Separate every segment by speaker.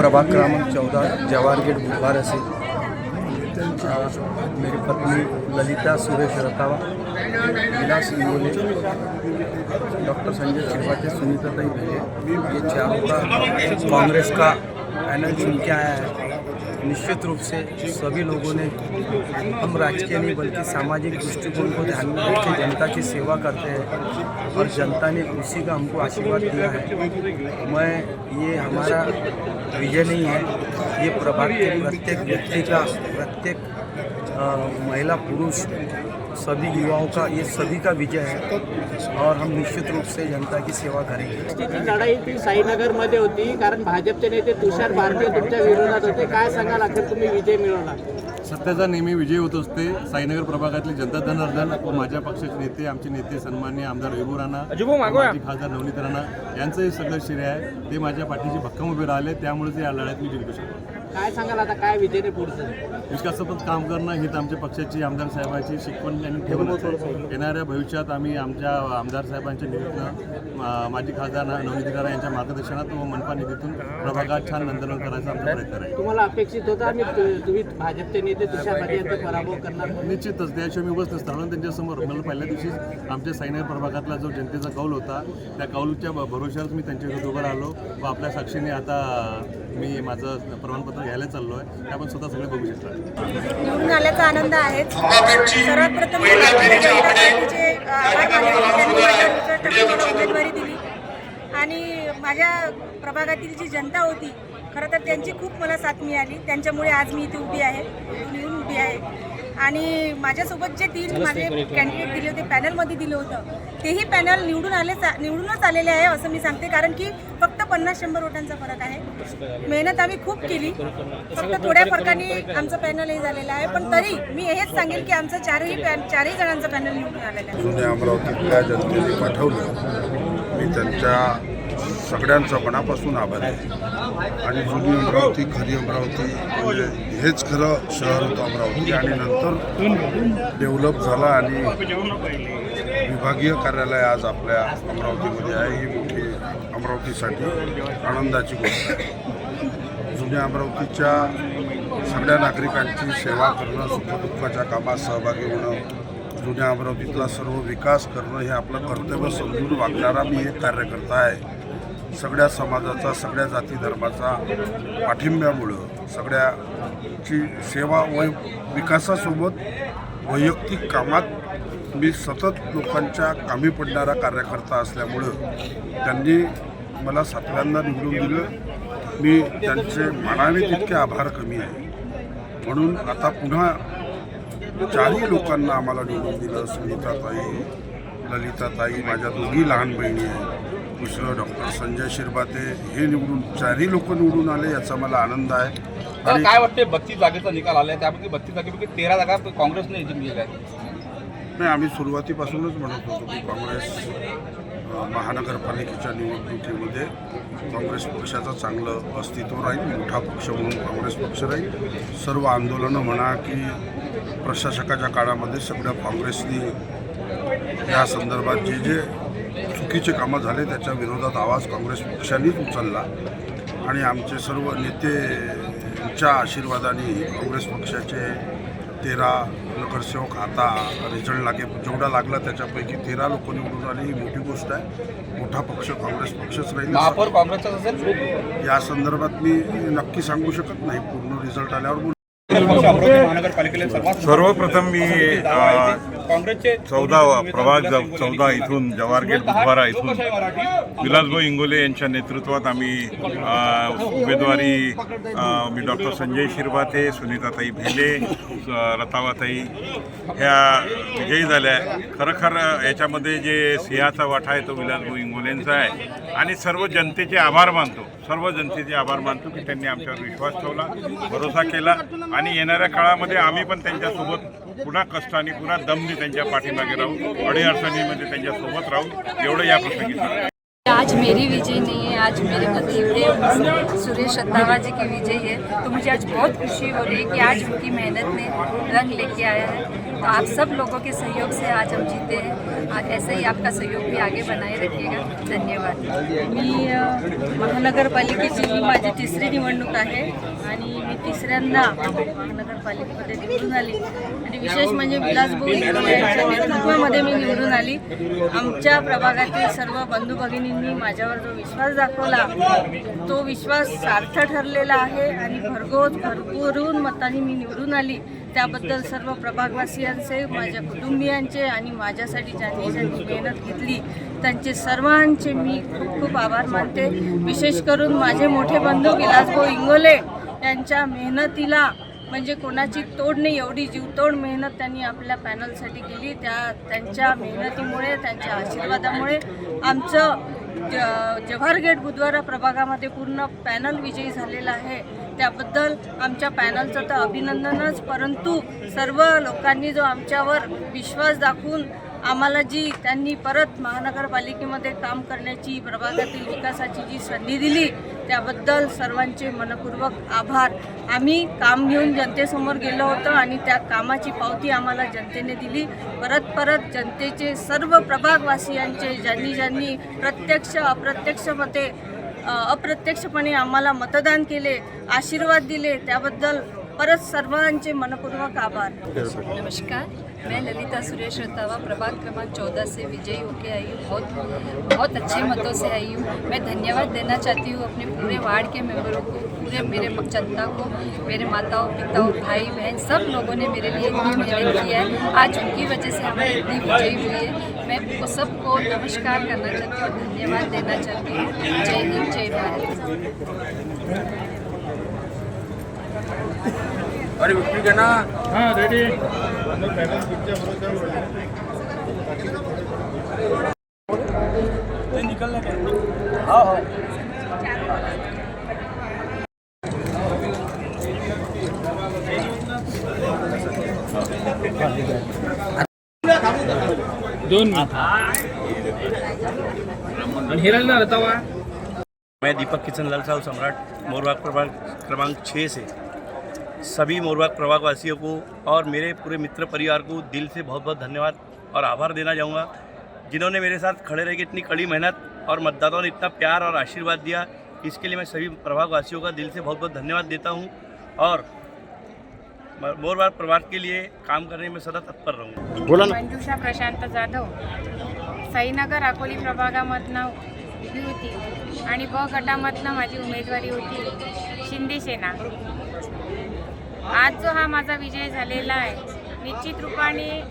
Speaker 1: प्रभाग क्रमांक 14 जवाहर गेट बुधवार से मेरी पत्नी ललिता सुरेश रतावा, विलास इंगोले, डॉक्टर संजय शिरवाते, सुनीताताई भेले, ये चारों का कांग्रेस का पैनल चुन के आया है। निश्चित रूप से सभी लोगों ने, हम राजकीय नहीं बल्कि सामाजिक दृष्टिकोण को ध्यान में रख के जनता की सेवा करते हैं और जनता ने उसी का हमको आशीर्वाद दिया है। ये हमारा विजय नहीं है, ये प्रभाग के प्रत्येक व्यक्ति का, प्रत्येक महिला पुरुष सभी युवाओं का, ये सभी का विजय है और हम निश्चित रूप से जनता की सेवा करेंगे।
Speaker 2: लढाई ती साईनगरमध्ये होती, कारण भाजपचे नेते तुषार भारती तुमच्या विरोधात होते. काय सांगाल, अखेर तुम्ही विजय मिळवला?
Speaker 3: सत्याचा नेहमी विजय होत असते. साईनगर प्रभागातली जनता जनार्दन व माझ्या पक्षाचे नेते, आमचे नेते सन्माननीय आमदार विभू राणा, माजी खासदार नवनीत राणा यांचं हे सगळं श्रेय आहे. ते माझ्या पाठीशी भक्कम उभे राहिले, त्यामुळेच या लढ्यात मी जिंकू शकतो.
Speaker 2: काय सांगाल आता, काय विजयने पुढचं?
Speaker 3: विकासासोबत काम करणं ही तर आमच्या पक्षाची, आमदार साहेबांची शिकवण त्यांनी ठेवणच आहे. येणाऱ्या भविष्यात आम्ही आमच्या आमदार साहेबांच्या निधीतून, माजी खासदार नवनीत राणा यांच्या मार्गदर्शनात व मनपा निधीतून प्रभागात छान नंदनवन करायचा आमचा प्रयत्न आहे.
Speaker 2: तुम्हाला अपेक्षित होता तुम्ही भाजपचे नेते तुषार भारती यांचा पराभव करणार?
Speaker 3: निश्चितच, त्याशिवाय मी बसत असताना त्यांच्यासमोर मला पहिल्या दिवशीच आमच्या साईनगर प्रभागातला जो जनतेचा कौल होता, त्या कौलच्या भरोश्यावरच मी त्यांच्या विरोधात उभं राहिलो व आपल्या साक्षीने आता मी माझं प्रमाणपत्र घ्यायला चाललो आहे. ते आपण स्वतः सगळे बघू शकता.
Speaker 4: निवडून आल्याचा आनंद आहे. सर्वात प्रथम उमेदवारी दिली आणि माझ्या प्रभागातील जी जनता होती, खरं तर त्यांची खूप मला साथ मिळाली. त्यांच्यामुळे आज मी इथे उभी आहे, निवडून उभी आहे. आणि माझ्यासोबत जे 3 माझे कॅन्डिडेट दिले होते, पॅनलमध्ये दिलं होतं, तेही पॅनल निवडूनच आलेले आहे असं मी सांगते. कारण की फक्त 50-100 वोटांचा फरक आहे. मेहनत आम्ही खूप केली, फक्त थोड्या फरकाने आमचं पॅनल हे झालेलं आहे. पण तरी मी हेच सांगेल की आमचं चारही जणांचं पॅनल निवडून आलेलं आहे.
Speaker 5: जुन्या अमरावतीतल्या जनतेने पाठवलं, मी त्यांच्या सगळ्यांचा मनापासून आभार आहे. आणि जुनी अमरावती, खरी अमरावती म्हणजे हेच खरं शहर होतं अमरावती, आणि नंतर डेव्हलप झाला आणि विभागीय कार्यालय आज आपल्या अमरावतीमध्ये आहे. ही मोठी अमरावतीसाठी आनंदाची गोष्ट आहे. जुन्या अमरावतीच्या सगळ्या नागरिकांची सेवा करणं, सुखदुःखाच्या कामात सहभागी होणं, जुन्या अमरावतीतला सर्व विकास करणं हे आपलं कर्तव्य समजून वागणारा मी एक कार्यकर्ता आहे. सगळ्या समाजाचा, सगळ्या जाती धर्माचा पाठिंब्यामुळं सगळ्याची सेवा व विकासासोबत वैयक्तिक कामात मी सतत लोकांच्या कामी पडणारा कार्यकर्ता असल्यामुळं त्यांनी मला 7व्यांदा निवडून दिलं. मी त्यांचे मानाने तितके आभार कमी आहे. म्हणून आता पुन्हा 4ही लोकांना आम्हाला निवडून दिलं. सुनीताताई, ललिताताई, माझ्या 2 लहान बहिणी आहेत. दुसरं डॉक्टर संजय शिरवाते, हे निवडून 4ही लोक निवडून आले, याचा मला आनंद आहे.
Speaker 6: आणि काय वाटते, 32 जागेचा निकाल आला, त्यापैकी 32 जागेपैकी 13 जागा काँग्रेसने जिंकलेल्या आहेत?
Speaker 5: नाही, आम्ही सुरुवातीपासूनच म्हणत होतो की काँग्रेस महानगरपालिकेच्या निवडणुकीमध्ये काँग्रेस पक्षाचं चांगलं अस्तित्व राहील, मोठा पक्ष म्हणून काँग्रेस पक्ष राहील. सर्व आंदोलनं म्हणा की प्रशासकाच्या काळामध्ये सगळ्या काँग्रेसनी या संदर्भात जे चुकीचे कामं झाले त्याच्या विरोधात आवाज काँग्रेस पक्षानेच उचलला. आणि आमचे सर्व नेत्यांच्या आशीर्वादाने काँग्रेस पक्षाचे 13 नगरसेवक, आता रिझल्ट जेवढा लागला त्याच्यापैकी 13 लोक निवडून आली. ही मोठी गोष्ट आहे. मोठा पक्ष काँग्रेस पक्षच राहील.
Speaker 6: महापौर काँग्रेसचा असेल,
Speaker 5: या संदर्भात मी नक्की सांगू शकत नाही. पूर्ण रिझल्ट आल्यावर
Speaker 7: सर्वप्रथम मी 14 प्रभाग 14 इथून जवाहर गेट बुधवारा इथून विलासभाऊ इंगोले यांच्या नेतृत्वात आम्ही उमेदवारी, मी डॉक्टर संजय शिरवाते, सुनीताताई भेले, रतावाताई ह्या विजयी झाल्या. खरोखर याच्यामध्ये जे सिंहाचा वाटा आहे तो विलासभाऊ इंगोलेंचा आहे. आणि सर्व जनतेचे आभार मानतो, सर्व जनतेचे आभार मानतो की त्यांनी आमच्यावर विश्वास ठेवला, भरोसा केला. आणि येणाऱ्या काळामध्ये आम्ही पण त्यांच्यासोबत पुन्हा कष्टाने, पुन्हा दमने त्यांच्या पाठीमागे राहू, अडीअडचणीमध्ये त्यांच्यासोबत राहू, एवढं या प्रसंगी सांगतो.
Speaker 8: आज मेरी विजय नहीं है, आज मेरे पति सुरेश रंधावा जी की विजय है। तो मुझे आज बहुत खुशी हो रही है कि आज उनकी मेहनत ने रंग लेके आया है। तो आप सब लोगों के सहयोग से आज हम जीते हैं। ऐसे ही आपका सहयोग भी आगे बनाए रखिएगा। धन्यवाद।
Speaker 4: मी महानगरपालिकेची ही माझी तिसरी निवडणूक आहे आणि मी तिसऱ्यांदा महानगरपालिकेमध्ये निवडून आली आणि विशेष म्हणजे विलासभाऊ इंगोले यांच्या नेतृत्वामध्ये मी निवडून आली। आमच्या प्रभागातील सर्व बंधू भगिनींनी माझ्यावर जो विश्वास दाखवला तो विश्वास सार्थ ठरलेला आहे आणि भरभरून मतांनी मी निवडून आली। त्याबद्दल सर्व प्रभागवासियांचे, माझ्या कुटुंबियांचे आणि माझ्यासाठी ज्यांनी मेहनत घेतली त्यांचे सर्वांचे मी खूप खूप आभार मानते। विशेष करून माझे मोठे बंधू विलासभाऊ इंगोले यांच्या मेहनतीला म्हणजे कोणाची तोड नाही, एवढी जीवतोड मेहनत त्यांनी आपल्या पॅनलसाठी केली। त्यांच्या मेहनतीमुळे, त्यांच्या आशीर्वादामुळे आमचं जव्हार गेट बुधवारा प्रभागामध्ये पूर्ण पॅनल विजयी झालेला आहे। त्याबद्दल आमच्या पॅनलचं तर अभिनंदनच, परंतु सर्व लोकांनी जो आमच्यावर विश्वास दाखवून आम्हाला जी त्यांनी परत महानगरपालिकेमध्ये काम करण्याची, प्रभागातील विकासाची जी संधी दिली त्याबद्दल सर्वांचे मनपूर्वक आभार। आम्ही काम घेऊन जनतेसमोर गेलो होतो आणि त्या कामाची पावती आम्हाला जनतेने दिली। परत जनतेचे सर्व प्रभागवासियांचे ज्यांनी प्रत्यक्ष अप्रत्यक्षपणे आम्हाला मतदान केले, आशीर्वाद दिले त्याबद्दल परत सर्वांचे मनपूर्वक आभार।
Speaker 8: नमस्कार, मैं ललिता सुरेश रंधावा प्रभाग क्रमांक 14 से विजयी होके आई हूँ। बहुत अच्छे मतों से आई हूँ। मैं धन्यवाद देना चाहती हूँ अपने पूरे वार्ड के मेंबरों को, पूरे मेरे जनता को, मेरे माताओं पिताओं भाई बहन सब लोगों ने मेरे लिए इतनी मेहनत की है। आज उनकी वजह से हमारी इतनी विजयी हुई है। मैं उनको सबको नमस्कार करना चाहती हूँ, धन्यवाद देना चाहती हूँ। जय हिंद, जय भारत।
Speaker 1: अरे विक्री के ना हाँ रेडी निकलने के हाँ हाँ
Speaker 2: दोन हिरल रतावा।
Speaker 9: मैं दीपक किचनलाल साहब सम्राट, मोरबाग प्रभाग क्रमांक 6 से सभी मोरबाग प्रभागवासियों को और मेरे पूरे मित्र परिवार को दिल से बहुत बहुत धन्यवाद और आभार देना चाहूँगा, जिन्होंने मेरे साथ खड़े रह के इतनी कड़ी मेहनत और मतदाताओं ने इतना प्यार और आशीर्वाद दिया। इसके लिए मैं सभी प्रभागवासियों का दिल से बहुत बहुत धन्यवाद देता हूँ और मोरबाग प्रभाग के लिए काम करने में सदा तत्पर रहूँगा। बोला ना।
Speaker 4: मंजुषा प्रशांत जाधव, साईनगर अकोली प्रभागामधनं उभी होती आणि ब गटामधनं माझी उमेदवारी होती शिंदे सेना। आज जो हा माझा विजय झालेला आहे, निश्चित रूपाने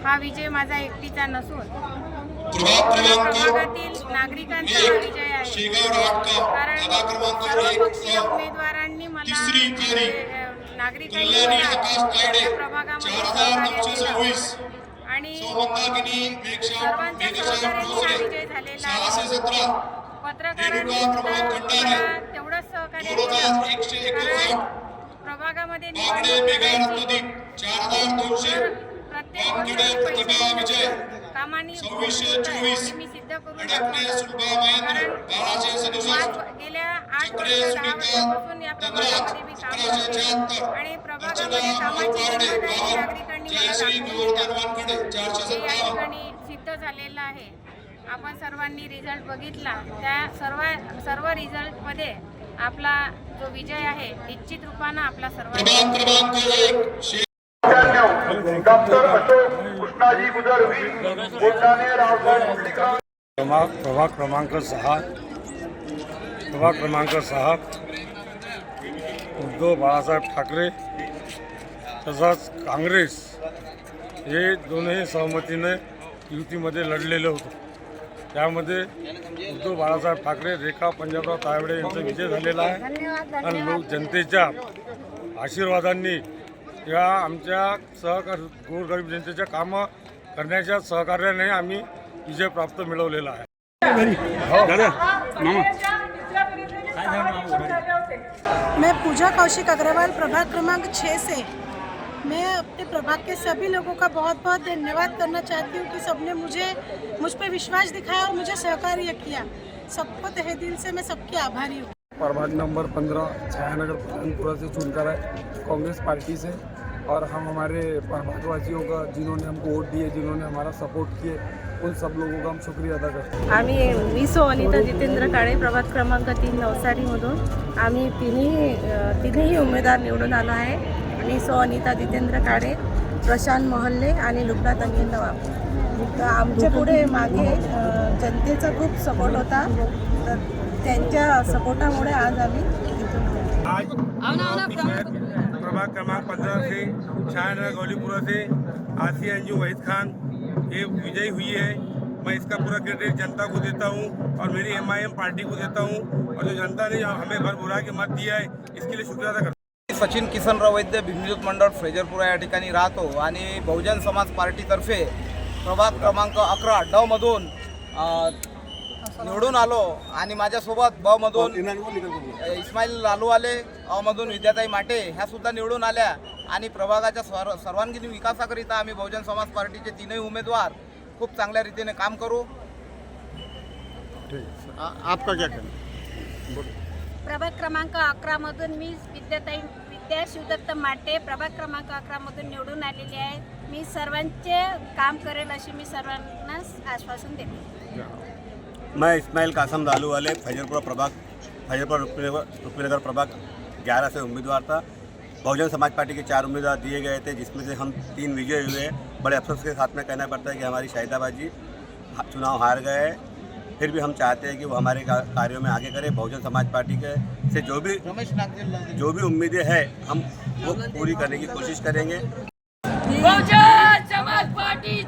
Speaker 4: हा विजय माझा एकटीचा नसून प्रभागातील नागरिकांचा हा विजय आहे। कारण सर्वपक्षीय उमेदवारांनी मला नागरिकांनी प्रभागामध्ये सहकार्य केलं आणि सर्वांच्या सहकार्याने हा विजय झालेला आहे। पत्रकारांनी तेवढंच सहकार्य केलं, प्रभागामध्ये कामांनी मी सिद्ध करून गेल्या 8 वर्षापासून या प्रभागामध्ये मी काम करते आणि प्रभागामध्ये कामाची नागरिकांनी या ठिकाणी सिद्ध झालेलं आहे। आपण सर्वांनी रिझल्ट बघितला, त्या सर्व रिझल्टमध्ये आपला जो विजय आहे निश्चित रूपानं आपला सर्व
Speaker 5: प्रभाग क्रमांक 6 उद्धव बाळासाहेब ठाकरे तसंच काँग्रेस हे दोन्ही सहमतीने युतीमध्ये लढलेलं होतं। त्यामध्ये उद्धव बाळासाहेब ठाकरे, रेखा पंजाबराव तायवडे यांचा विजय झालेला आहे आणि जनतेच्या आशीर्वादांनी या आमच्या गोरगरीब जनतेच्या कामं करण्याच्या सहकार्याने आम्ही विजय प्राप्त मिळवलेला आहे।
Speaker 10: मैं पूजा कौशिक अग्रवाल, प्रभाग क्रमांक 6 से। मैं अपने प्रभाग के सभी लोगों का बहुत बहुत धन्यवाद करना चाहती हूँ कि सबने मुझ पर विश्वास दिखाया और मुझे सहकार्य किया। सबको तहे दिल से मैं सबकी आभारी हूँ।
Speaker 11: प्रभाग नंबर 15 छायानगर पठानपुरा से चुनकर है कांग्रेस पार्टी से, और हम हमारे प्रभागवासियों का जिन्होंने हमको वोट दिए, जिन्होंने हमारा सपोर्ट किए, उन सब लोगों का हम शुक्रिया अदा करते हैं।
Speaker 12: मी सो अनिता जितेंद्र काळे, प्रभाग क्रमांक 3 नवसारीमधून आम्ही तिन्ही उमेदवार निवडून आलो आहे. मी सो अनिता जितेंद्र काळे, प्रशांत मोहल्ले आणि लुबना तन्वी नवाब. तर आमच्या पुढे मागे जनतेचा खूप सपोर्ट होता, तर त्यांच्या सपोर्टामुळे आज आम्ही
Speaker 13: प्रभाग क्रमांक 15 से छायानगर गौलीपुरा से आसिया अंजू वहीद खान ये विजयी हुई है. मैं इसका पूरा क्रेडिट जनता को देता हूँ और मेरी MIM पार्टी को देता हूँ, और जो जनता ने हमें भर भुरा के मत दिया है इसके लिए शुक्रिया अदा करता हूँ.
Speaker 1: सचिन किसनराव वैद्य भिमजोत मंडळ फ्रेजरपुरा या ठिकाणी राहतो आणि बहुजन समाज पार्टीतर्फे प्रभाग क्रमांक 11 ड मधून निवडून आलो आणि माझ्यासोबत ब मधून इस्माईल लालूवाले, अ मधून विद्याताई माटे ह्या सुद्धा निवडून आल्या. आणि प्रभागाच्या सर्वांगीण विकासाकरिता आम्ही बहुजन समाज पार्टीचे तीनही उमेदवार खूप चांगल्या रीतीने काम करू.
Speaker 5: आपका क्या कहना?
Speaker 4: प्रभाग क्रमांक 11 मधून मी विद्या शिवदत्त माटे प्रभाग क्रमांक 11 मधून निवडून आलेली आहे. मी सर्वांचे काम करेल अशी मी सर्वांना आश्वासन देते.
Speaker 9: मैं इस्माइल कासम लालूवाले फैजरपुरा रुक्मीनगर प्रभाग 11 से उम्मीदवार था. बहुजन समाज पार्टी के 4 उम्मीदवार दिए गए थे, जिसमें से हम 3 विजय हुए. बड़े अफसोस के साथ में कहना पड़ता है कि हमारी शाहिदाबाजी चुनाव हार गए. फिर भी हम चाहते हैं कि वो हमारे कार्यों में आगे करें. बहुजन समाज पार्टी के से जो भी उम्मीदें हैं हम वो पूरी करने की कोशिश करेंगे.
Speaker 8: बहुजन समाज पार्टी